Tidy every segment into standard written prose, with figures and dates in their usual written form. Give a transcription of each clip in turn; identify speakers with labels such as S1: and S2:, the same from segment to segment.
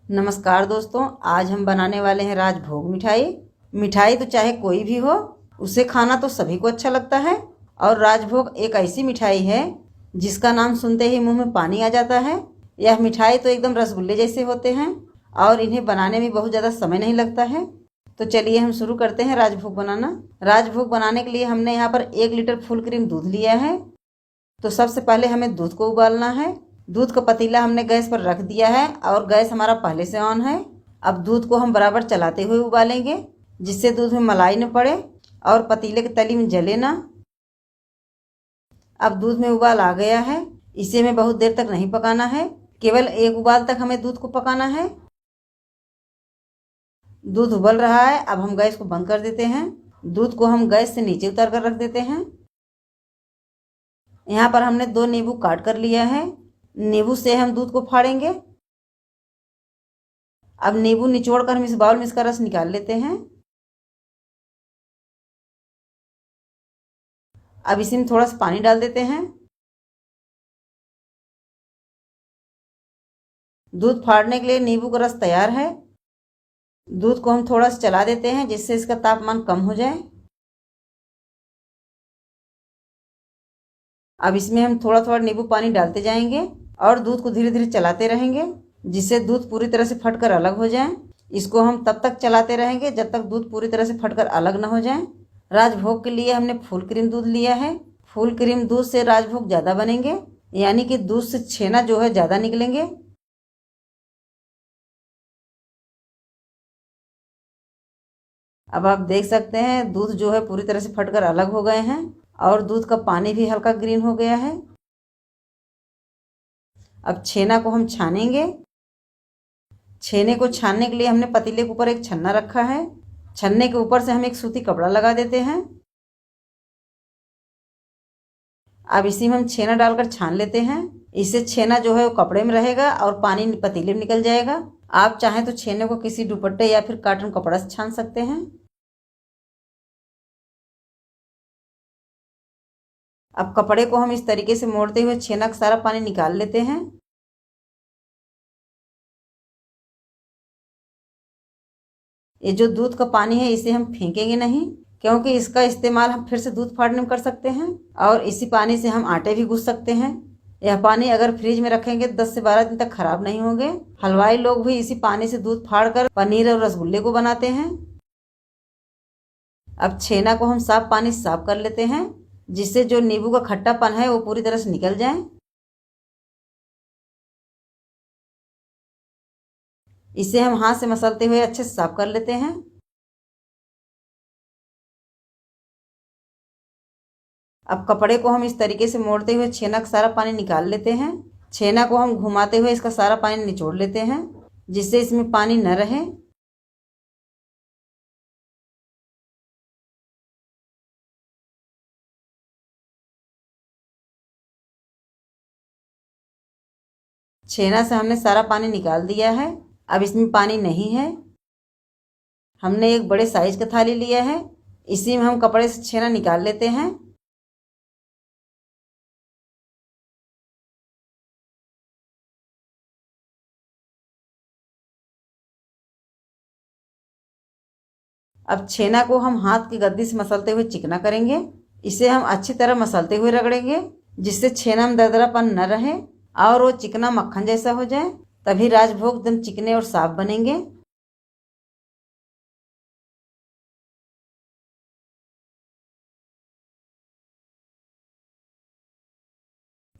S1: नमस्कार दोस्तों, आज हम बनाने वाले हैं राजभोग मिठाई। मिठाई तो चाहे कोई भी हो, उसे खाना तो सभी को अच्छा लगता है। और राजभोग एक ऐसी मिठाई है जिसका नाम सुनते ही मुंह में पानी आ जाता है। यह मिठाई तो एकदम रसगुल्ले जैसे होते हैं और इन्हें बनाने में बहुत ज़्यादा समय नहीं लगता है। तो चलिए हम शुरू करते हैं राजभोग बनाना। राजभोग बनाने के लिए हमने यहाँ पर 1 लीटर फुल क्रीम दूध लिया है। तो सबसे पहले हमें दूध को उबालना है। दूध का पतीला हमने गैस पर रख दिया है और गैस हमारा पहले से ऑन है। अब दूध को हम बराबर चलाते हुए उबालेंगे जिससे दूध में मलाई न पड़े और पतीले की तली में जले ना। अब दूध में उबाल आ गया है। इसे हमें बहुत देर तक नहीं पकाना है, केवल एक उबाल तक हमें दूध को पकाना है। दूध उबल रहा है, अब हम गैस को बंद कर देते हैं। दूध को हम गैस से नीचे उतार कर रख देते हैं। यहाँ पर हमने 2 नींबू काट कर लिया है। नींबू से हम दूध को फाड़ेंगे। अब नींबू निचोड़ कर हम इस बाउल में इसका रस निकाल लेते हैं। अब इसी में थोड़ा सा पानी डाल देते हैं। दूध फाड़ने के लिए नींबू का रस तैयार है। दूध को हम थोड़ा सा चला देते हैं जिससे इसका तापमान कम हो जाए। अब इसमें हम थोड़ा थोड़ा नींबू पानी डालते जाएंगे और दूध को धीरे धीरे चलाते रहेंगे जिससे दूध पूरी तरह से फटकर अलग हो जाए। इसको हम तब तक चलाते रहेंगे जब तक दूध पूरी तरह से फटकर अलग ना हो जाए। राजभोग के लिए हमने फुल क्रीम दूध लिया है। फुल क्रीम दूध से राजभोग ज़्यादा बनेंगे, यानी कि दूध से छेना जो है ज़्यादा निकलेंगे। अब आप देख सकते हैं दूध जो है पूरी तरह से फटकर अलग हो गए हैं और दूध का पानी भी हल्का ग्रीन हो गया है। अब छेना को हम छानेंगे। छेने को छानने के लिए हमने पतीले के ऊपर एक छन्ना रखा है। छन्ने के ऊपर से हम एक सूती कपड़ा लगा देते हैं। अब इसी में हम छेना डालकर छान लेते हैं। इससे छेना जो है वो कपड़े में रहेगा और पानी पतीले में निकल जाएगा। आप चाहें तो छेने को किसी दुपट्टे या फिर कॉटन कपड़ा से छान सकते हैं। अब कपड़े को हम इस तरीके से मोड़ते हुए छेना का सारा पानी निकाल लेते हैं। ये जो दूध का पानी है इसे हम फेंकेंगे नहीं, क्योंकि इसका इस्तेमाल हम फिर से दूध फाड़ने में कर सकते हैं और इसी पानी से हम आटे भी गूंथ सकते हैं। यह पानी अगर फ्रिज में रखेंगे तो 10 से 12 दिन तक खराब नहीं होंगे। हलवाई लोग भी इसी पानी से दूध फाड़कर पनीर और रसगुल्ले को बनाते हैं। अब छेना को हम साफ पानी से साफ कर लेते हैं जिससे जो नींबू का खट्टापन है वो पूरी तरह से निकल जाए। इसे हम हाथ से मसलते हुए अच्छे से साफ कर लेते हैं। अब कपड़े को हम इस तरीके से मोड़ते हुए छेना का सारा पानी निकाल लेते हैं। छेना को हम घुमाते हुए इसका सारा पानी निचोड़ लेते हैं जिससे इसमें पानी न रहे। छेना से हमने सारा पानी निकाल दिया है। अब इसमें पानी नहीं है। हमने एक बड़े साइज का थाली लिया है, इसी में हम कपड़े से छेना निकाल लेते हैं। अब छेना को हम हाथ की गद्दी से मसलते हुए चिकना करेंगे। इसे हम अच्छी तरह मसलते हुए रगड़ेंगे जिससे छेना में दरदरापन न रहे और वो चिकना मक्खन जैसा हो जाए। तभी राजभोग एकदम चिकने और साफ बनेंगे।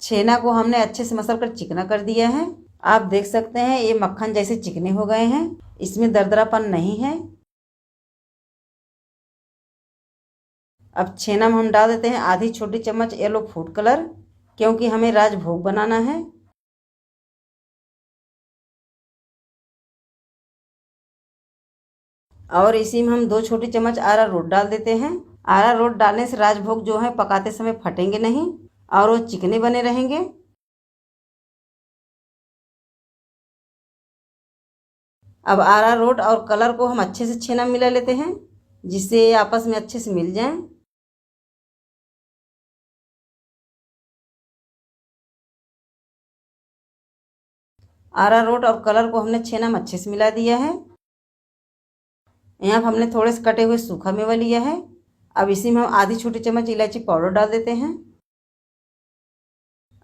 S1: छेना को हमने अच्छे से मसल कर चिकना कर दिया है। आप देख सकते हैं ये मक्खन जैसे चिकने हो गए हैं, इसमें दरदरापन नहीं है। अब छेना में हम डाल देते हैं आधी छोटी चम्मच येलो फूड कलर, क्योंकि हमें राजभोग बनाना है। और इसी में हम 2 छोटी चम्मच अरारोट डाल देते हैं। अरारोट डालने से राजभोग जो है पकाते समय फटेंगे नहीं और वो चिकने बने रहेंगे। अब अरारोट और कलर को हम अच्छे से छेना में मिला लेते हैं जिससे ये आपस में अच्छे से मिल जाएं। अरारोट और कलर को हमने छेना में अच्छे से मिला दिया है। यहाँ पर हमने थोड़े से कटे हुए सूखा मेवा लिया है। अब इसी में हम आधी छोटी चम्मच इलायची पाउडर डाल देते हैं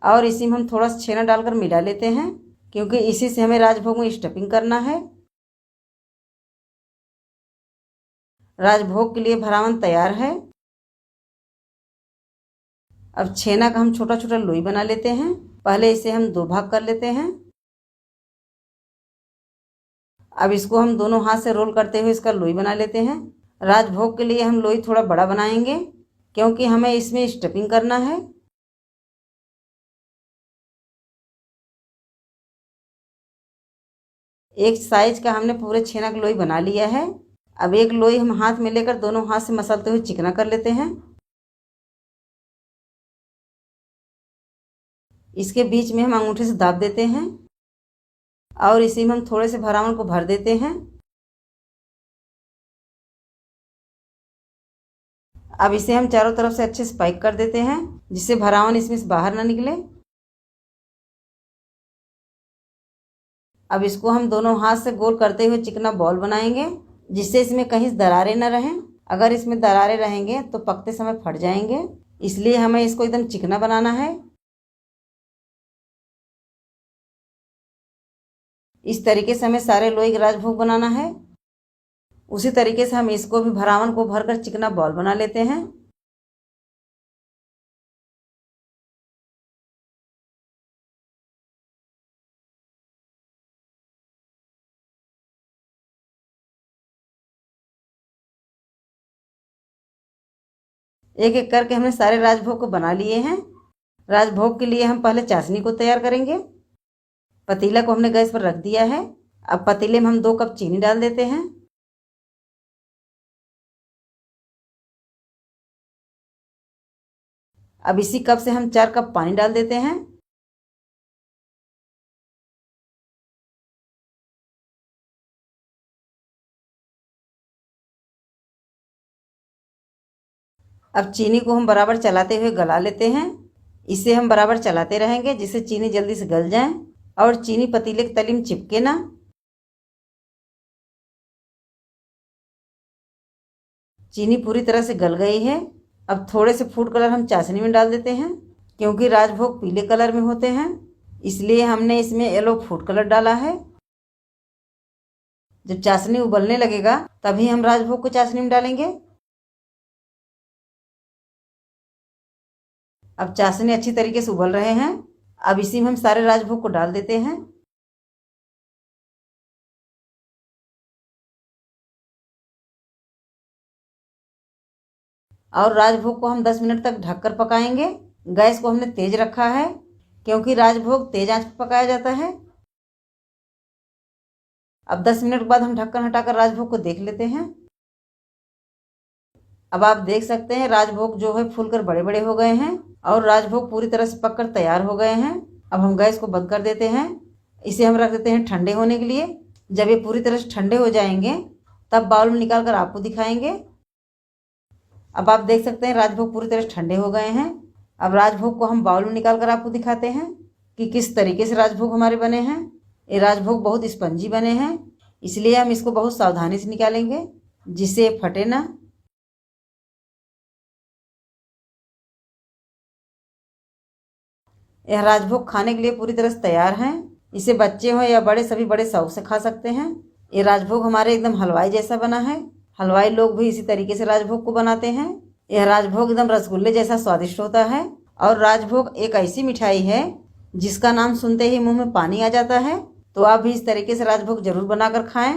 S1: और इसी में हम थोड़ा सा छेना डालकर मिला लेते हैं, क्योंकि इसी से हमें राजभोग में स्टफिंग करना है। राजभोग के लिए भरावन तैयार है। अब छेना का हम छोटा छोटा लोई बना लेते हैं। पहले इसे हम 2 भाग कर लेते हैं। अब इसको हम दोनों हाथ से रोल करते हुए इसका लोई बना लेते हैं। राजभोग के लिए हम लोई थोड़ा बड़ा बनाएंगे, क्योंकि हमें इसमें स्टफिंग करना है। एक साइज का हमने पूरे छेना का लोई बना लिया है। अब एक लोई हम हाथ में लेकर दोनों हाथ से मसलते हुए चिकना कर लेते हैं। इसके बीच में हम अंगूठे से दाब देते हैं और इसी में हम थोड़े से भरावन को भर देते हैं। अब इसे हम चारों तरफ से अच्छे से पैक कर देते हैं, जिससे भरावन इसमें से बाहर ना निकले। अब इसको हम दोनों हाथ से गोल करते हुए चिकना बॉल बनाएंगे, जिससे इसमें कहीं दरारें न रहें। अगर इसमें दरारें रहेंगे तो पकते समय फट जाएंगे, इसलिए हमें इसको एकदम चिकना बनाना है। इस तरीके से हमें सारे लोई का राजभोग बनाना है। उसी तरीके से हम इसको भी भरावन को भरकर चिकना बॉल बना लेते हैं। एक एक करके हमने सारे राजभोग को बना लिए हैं। राजभोग के लिए हम पहले चाशनी को तैयार करेंगे। पतीला को हमने गैस पर रख दिया है। अब पतीले में हम 2 कप चीनी डाल देते हैं। अब इसी कप से हम 4 कप पानी डाल देते हैं। अब चीनी को हम बराबर चलाते हुए गला लेते हैं। इसे हम बराबर चलाते रहेंगे, जिससे चीनी जल्दी से गल जाए और चीनी पतीले के तली में चिपके ना। चीनी पूरी तरह से गल गई है। अब थोड़े से फूड कलर हम चाशनी में डाल देते हैं, क्योंकि राजभोग पीले कलर में होते हैं, इसलिए हमने इसमें येलो फूड कलर डाला है। जब चाशनी उबलने लगेगा तभी हम राजभोग को चाशनी में डालेंगे। अब चाशनी अच्छी तरीके से उबल रहे हैं। अब इसी में हम सारे राजभोग को डाल देते हैं। और राजभोग को हम 10 मिनट तक ढककर पकाएंगे। गैस को हमने तेज रखा है, क्योंकि राजभोग तेज आंच पर पकाया जाता है। अब 10 मिनट बाद हम ढक्कन हटाकर राजभोग को देख लेते हैं। अब आप देख सकते हैं राजभोग जो है फूलकर बड़े बड़े हो गए हैं और राजभोग पूरी तरह से पककर तैयार हो गए हैं। अब हम गैस को बंद कर देते हैं। इसे हम रख देते हैं ठंडे होने के लिए। जब ये पूरी तरह से ठंडे हो जाएंगे तब बाउल में निकाल कर आपको दिखाएंगे। अब आप देख सकते हैं राजभोग पूरी तरह से ठंडे हो गए हैं। अब राजभोग को हम बाउल में निकाल कर आपको दिखाते हैं कि किस तरीके से राजभोग हमारे बने हैं। ये राजभोग बहुत स्पंजी बने हैं, इसलिए हम इसको बहुत सावधानी से निकालेंगे, जिससे ये फटे ना। यह राजभोग खाने के लिए पूरी तरह से तैयार हैं। इसे बच्चे हो या बड़े सभी बड़े शौक से खा सकते हैं। ये राजभोग हमारे एकदम हलवाई जैसा बना है। हलवाई लोग भी इसी तरीके से राजभोग को बनाते हैं। यह राजभोग एकदम रसगुल्ले जैसा स्वादिष्ट होता है। और राजभोग एक ऐसी मिठाई है जिसका नाम सुनते ही मुंह में पानी आ जाता है। तो आप भी इस तरीके से राजभोग जरूर बनाकर खाएं।